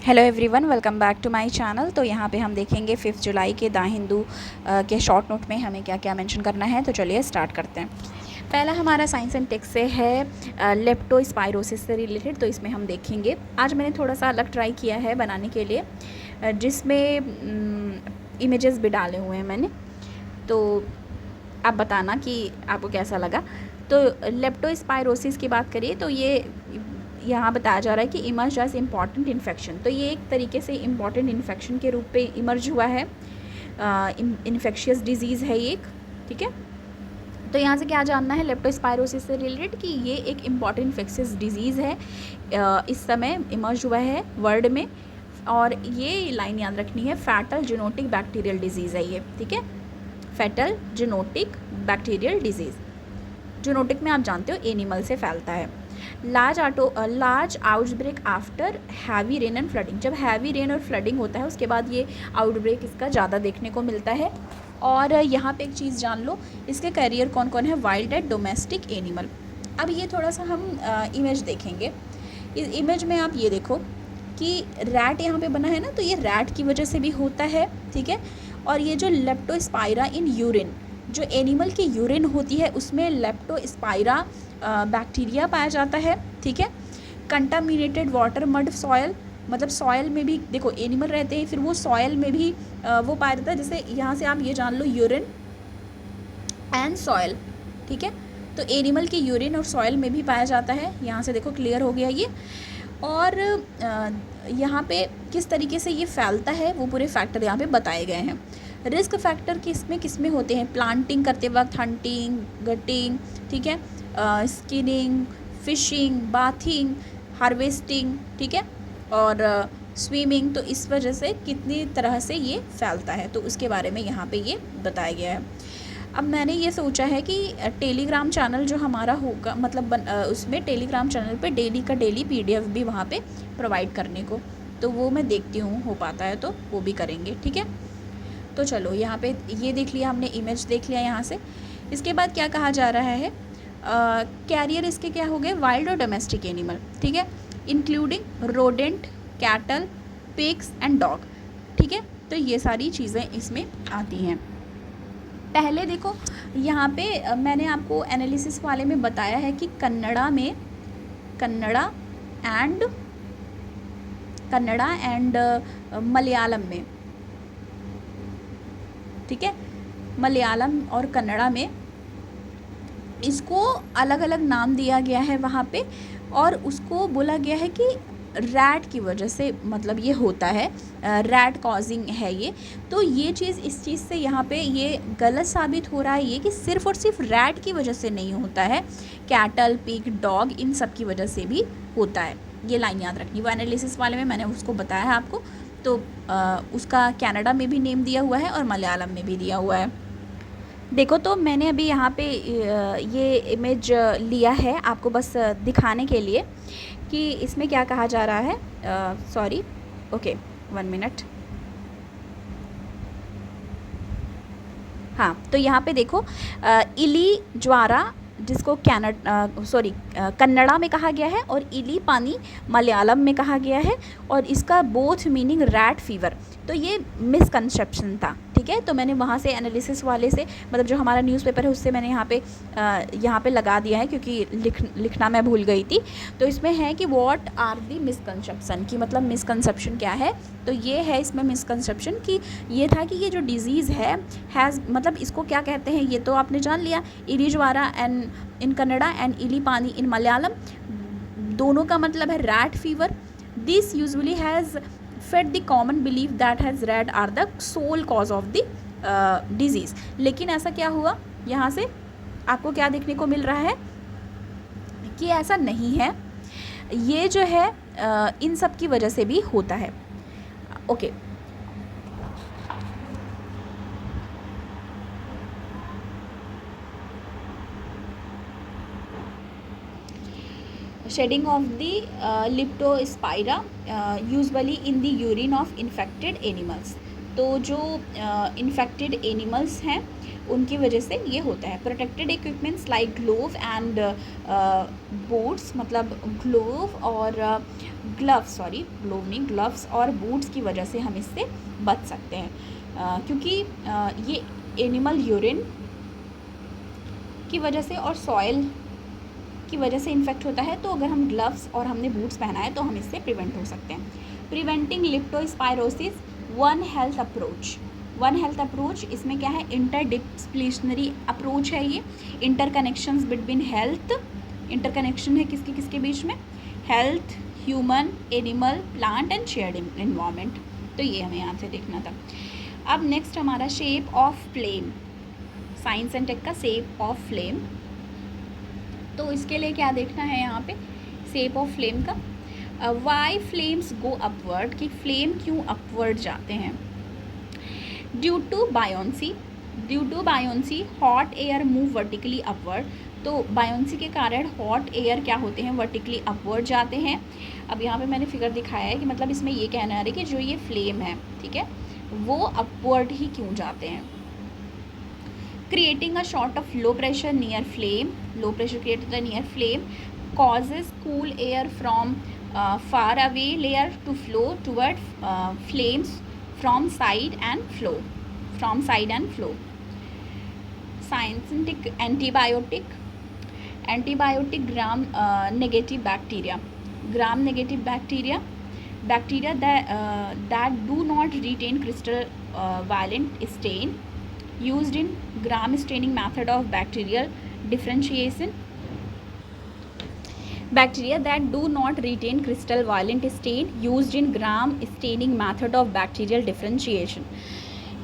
Hello everyone, welcome back to my channel. तो यहाँ पे हम देखेंगे 5 जुलाई के द हिंदू के शॉर्ट नोट में हमें क्या क्या मेंशन करना है। तो चलिए स्टार्ट करते हैं। पहला हमारा साइंस एंड टेक्स से है लेप्टोस्पायरोसिस से रिलेटेड। तो इसमें हम देखेंगे, आज मैंने थोड़ा सा अलग ट्राई किया है बनाने के लिए, जिसमें इमेजेस भी डाले हुए हैं मैंने। तो आप बताना कि आपको कैसा लगा। तो लेप्टोस्पायरोसिस की बात करिए तो ये यहाँ बताया जा रहा है कि इमर्ज एज इम्पॉर्टेंट इन्फेक्शन। तो ये एक तरीके से इम्पॉर्टेंट इन्फेक्शन के रूप पे इमर्ज हुआ है। इन्फेक्शियस डिजीज़ है ये एक, ठीक है। तो यहाँ से क्या जानना है लेप्टोस्पायरोसिस से रिलेटेड कि ये एक इम्पॉर्टेंट इन्फेक्शियस डिजीज़ है, इस समय इमर्ज हुआ है वर्ल्ड में। और ये लाइन याद रखनी है, फैटल जेनोटिक बैक्टीरियल डिजीज़ है ये, ठीक है। फैटल जेनोटिक बैक्टीरियल डिजीज़, जेनोटिक में आप जानते हो एनिमल से फैलता है। Large outbreak after heavy rain and flooding, जब हैवी रेन और फ्लडिंग होता है उसके बाद ये आउटब्रेक इसका ज़्यादा देखने को मिलता है। और यहाँ पे एक चीज़ जान लो, इसके कैरियर कौन कौन है, वाइल्ड एंड डोमेस्टिक एनिमल। अब ये थोड़ा सा हम इमेज देखेंगे। इस इमेज में आप ये देखो कि रैट यहाँ पे बना है ना, तो ये रैट की वजह से भी होता है, ठीक है। और ये जो लेप्टोस्पायरा इन यूरिन, जो एनिमल की यूरिन होती है उसमें लेप्टोस्पायरा बैक्टीरिया पाया जाता है, ठीक है। कंटामिनेटेड वाटर मड सॉयल, मतलब सॉयल में भी देखो एनिमल रहते हैं, फिर वो सॉयल में भी वो पाया जाता है। जैसे यहाँ से आप ये जान लो, यूरिन एंड सॉयल, ठीक है। तो एनिमल की यूरिन और सॉयल में भी पाया जाता है। यहाँ से देखो क्लियर हो गया ये। और यहाँ पे किस तरीके से ये फैलता है वो पूरे फैक्टर यहाँ पे बताए गए हैं। रिस्क फैक्टर किस में होते हैं, प्लांटिंग करते वक्त, हंटिंग, गटिंग, ठीक है, स्किनिंग, फिशिंग, बाथिंग, हार्वेस्टिंग, ठीक है, और स्विमिंग। तो इस वजह से कितनी तरह से ये फैलता है, तो उसके बारे में यहाँ पे ये बताया गया है। अब मैंने ये सोचा है कि टेलीग्राम चैनल जो हमारा होगा, मतलब उसमें टेलीग्राम चैनल पे डेली का डेली PDF भी वहाँ पे प्रोवाइड करने को, तो वो मैं देखती हूँ, हो पाता है तो वो भी करेंगे, ठीक है। तो चलो यहाँ पे ये देख लिया हमने, इमेज देख लिया यहाँ से। इसके बाद क्या कहा जा रहा है, कैरियर इसके क्या हो गए, वाइल्ड और डोमेस्टिक एनिमल, ठीक है, including rodent, cattle, pigs and dog, ठीक है। तो ये सारी चीज़ें इसमें आती हैं। पहले देखो यहाँ पे मैंने आपको एनालिसिस वाले में बताया है कि कन्नड़ा एंड मलयालम में, ठीक है, मलयालम और कन्नड़ा में इसको अलग अलग नाम दिया गया है वहाँ पे। और उसको बोला गया है कि रैट की वजह से मतलब ये होता है, रैट कॉजिंग है ये। तो ये चीज़, इस चीज़ से यहाँ पे ये गलत साबित हो रहा है ये कि सिर्फ़ और सिर्फ रैट की वजह से नहीं होता है, कैटल, पिग, डॉग, इन सब की वजह से भी होता है। ये लाइन याद रखनी, वो एनालिसिस वाले में मैंने उसको बताया है आपको। तो उसका कनाडा में भी नेम दिया हुआ है और मलयालम में भी दिया हुआ है। देखो, तो मैंने अभी यहाँ पे ये इमेज लिया है आपको बस दिखाने के लिए कि इसमें क्या कहा जा रहा है। Sorry, okay, 1 minute. हाँ, तो यहाँ पे देखो इली ज्वारा, जिसको कन्नड़ा में कहा गया है, और इली पानी मलयालम में कहा गया है, और इसका बोथ मीनिंग रैट फीवर। तो ये मिसकंसेप्शन था, ठीक है। तो मैंने वहाँ से एनालिसिस वाले से, मतलब जो हमारा न्यूज़पेपर है उससे मैंने यहाँ पे लगा दिया है, क्योंकि लिखना मैं भूल गई थी। तो इसमें है कि व्हाट आर दी मिसकंसेप्शन, की मतलब मिसकंसेप्शन क्या है। तो ये है इसमें मिसकंसेप्शन कि ये था कि ये जो डिज़ीज़ है हैज़, मतलब इसको क्या कहते हैं ये तो आपने जान लिया, इलीज्वारा एंड इन कन्नड़ा एंड इली पानी इन मलयालम, दोनों का मतलब है rat fever. This usually has fed the common belief that has rat are the sole cause of the disease. लेकिन ऐसा क्या हुआ, यहाँ से आपको क्या देखने को मिल रहा है कि ऐसा नहीं है, ये जो है इन सब की वजह से भी होता है। Okay, shedding of the leptospira usually in the urine of infected animals। तो जो इन्फेक्टेड एनिमल्स हैं उनकी वजह से ये होता है। Protected equipments like glove and boots, मतलब ग्लोव और ग्लव्स, सॉरी ग्लोव नहीं, ग्लव्स और बूट्स की वजह से हम इससे बच सकते हैं, क्योंकि ये एनिमल यूरिन की वजह से और सॉइल की वजह से इन्फेक्ट होता है। तो अगर हम ग्लव्स और हमने बूट्स पहना है तो हम इससे प्रिवेंट हो सकते हैं। Preventing leptospirosis, one health approach. One health approach इसमें क्या है, इंटरडिसिप्लिनरी अप्रोच है। ये इंटरकनेक्शंस बिटवीन हेल्थ, इंटरकनेक्शन है किसके किसके बीच में, health, human, animal, plant and shared environment. तो ये हमें यहाँ से देखना था। अब नेक्स्ट हमारा shape of flame, science and tech का शेप ऑफ फ्लेम। तो इसके लिए क्या देखना है यहाँ पे, शेप ऑफ फ्लेम का। वाई फ्लेम्स गो अपवर्ड, कि फ्लेम क्यों अपवर्ड जाते हैं। Due to buoyancy, due to buoyancy hot air move vertically upward. तो बायोंसी के कारण हॉट एयर क्या होते हैं, वर्टिकली अपवर्ड जाते हैं। अब यहाँ पे मैंने फिगर दिखाया है कि मतलब इसमें ये कहना है कि जो ये फ्लेम है, ठीक है, वो अपवर्ड ही क्यों जाते हैं। Creating a shot of low pressure near flame, low pressure create होता है near flame, causes cool air from far away layer to flow toward flames from side and flow, from side and flow. Scientific antibiotic, antibiotic gram negative bacteria, gram negative bacteria, bacteria that do not retain crystal violent stain, used in gram staining method of bacterial differentiation. Bacteria that do not retain crystal violent stain used in gram staining method of bacterial differentiation.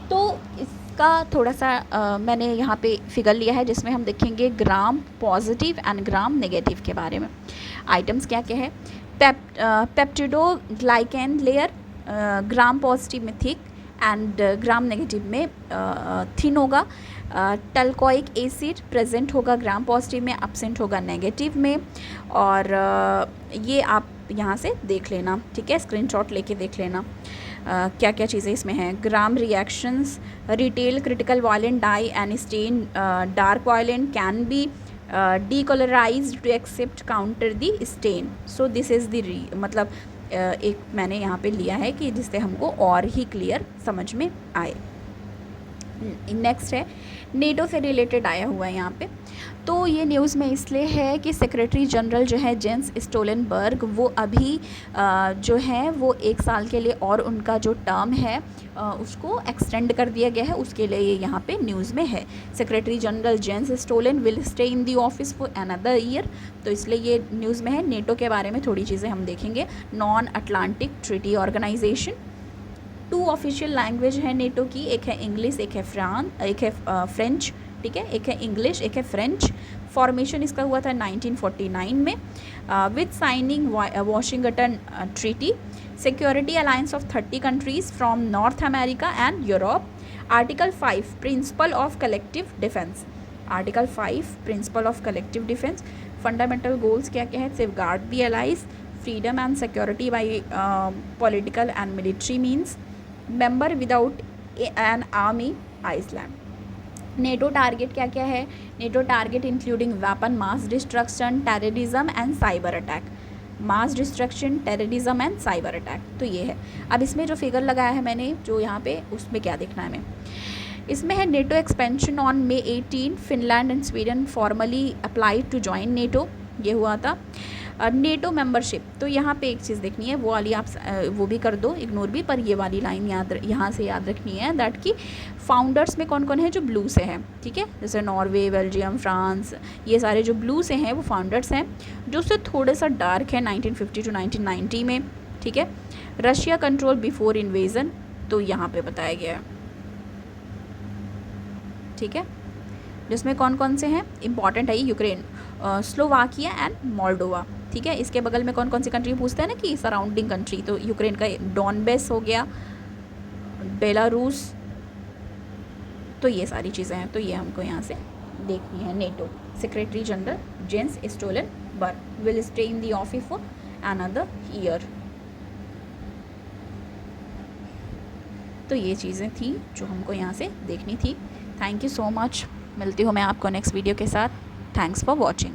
तो इसका थोड़ा सा मैंने यहाँ पे figure लिया है जिसमें हम देखेंगे gram positive and gram negative के बारे में। आइटम्स क्या क्या है, पेप्टिडोग्लाइकेन लेयर ग्राम पॉजिटिव में थिक एंड ग्राम नेगेटिव में थिन होगा। टल्कोइक एसिड प्रेजेंट होगा ग्राम पॉजिटिव में, एब्सेंट होगा नेगेटिव में। और ये आप यहाँ से देख लेना, ठीक है, स्क्रीनशॉट लेके देख लेना क्या क्या चीज़ें इसमें हैं। Gram reactions, retail critical violet dye and stain dark violet can be decolourised to accept counter the stain. So this is the मतलब एक मैंने यहाँ पे लिया है कि जिससे हमको और ही क्लियर समझ में आए। नेक्स्ट है नेटो से रिलेटेड आया हुआ है यहाँ पे। तो ये न्यूज़ में इसलिए है कि सेक्रेटरी जनरल जो है जेंस स्टोलनबर्ग, वो अभी जो है वो 1 साल के लिए और उनका जो टर्म है उसको एक्सटेंड कर दिया गया है, उसके लिए ये यहाँ पे न्यूज़ में है। Secretary general Jens Stoltenberg will stay in the office for another year, तो इसलिए ये न्यूज़ में है। नेटो के बारे में थोड़ी चीज़ें हम देखेंगे। नॉन Atlantic treaty organisation, 2 official language है नेटो की, एक है इंग्लिश, एक है फ्रेंच, ठीक है, एक है इंग्लिश, एक है फ्रेंच। फॉर्मेशन इसका हुआ था 1949 में with signing Washington treaty. Security alliance of 30 countries from North America and Europe. Article 5 principle of collective defence, article 5 principle of collective defence. Fundamental goals क्या क्या है, safeguard the allies, freedom and security by political and military means, member without an army Iceland. NATO target क्या क्या है, NATO target including weapon mass destruction, terrorism and cyber attack, mass destruction, terrorism and cyber attack. तो ये है। अब इसमें जो figure लगाया है मैंने जो यहाँ पे, उसमें क्या देखना है हमें, इसमें है NATO expansion on May 18 Finland and Sweden formally applied to join NATO, ये हुआ था। नेटो मेंबरशिप, तो यहाँ पे एक चीज़ देखनी है, वो वाली आप वो भी कर दो इग्नोर भी, पर ये वाली लाइन यहाँ से याद रखनी है दैट कि फाउंडर्स में कौन कौन है जो ब्लू से हैं, ठीक है, जैसे नॉर्वे, बेल्जियम, फ्रांस, ये सारे जो ब्लू से हैं वो फाउंडर्स हैं। जो उससे थोड़े सा डार्क है 1950 to 1990 में, ठीक है। रशिया कंट्रोल बिफोर इन्वेजन, तो यहाँ पे बताया गया है, ठीक है, जिसमें कौन कौन से हैं इंपॉर्टेंट है, यूक्रेन, स्लोवाकिया एंड मोल्डोवा, ठीक है। इसके बगल में कौन कौन सी कंट्री पूछते हैं ना कि सराउंडिंग कंट्री, तो यूक्रेन का डॉनबेस हो गया, बेलारूस, तो ये सारी चीज़ें हैं। तो ये हमको यहाँ से देखनी है। NATO secretary general Jens Stoltenberg will stay in the office for another year. तो ये चीज़ें थी जो हमको यहाँ से देखनी थी। Thank you so much. मिलती हूँ मैं आपको नेक्स्ट वीडियो के साथ। Thanks for watching.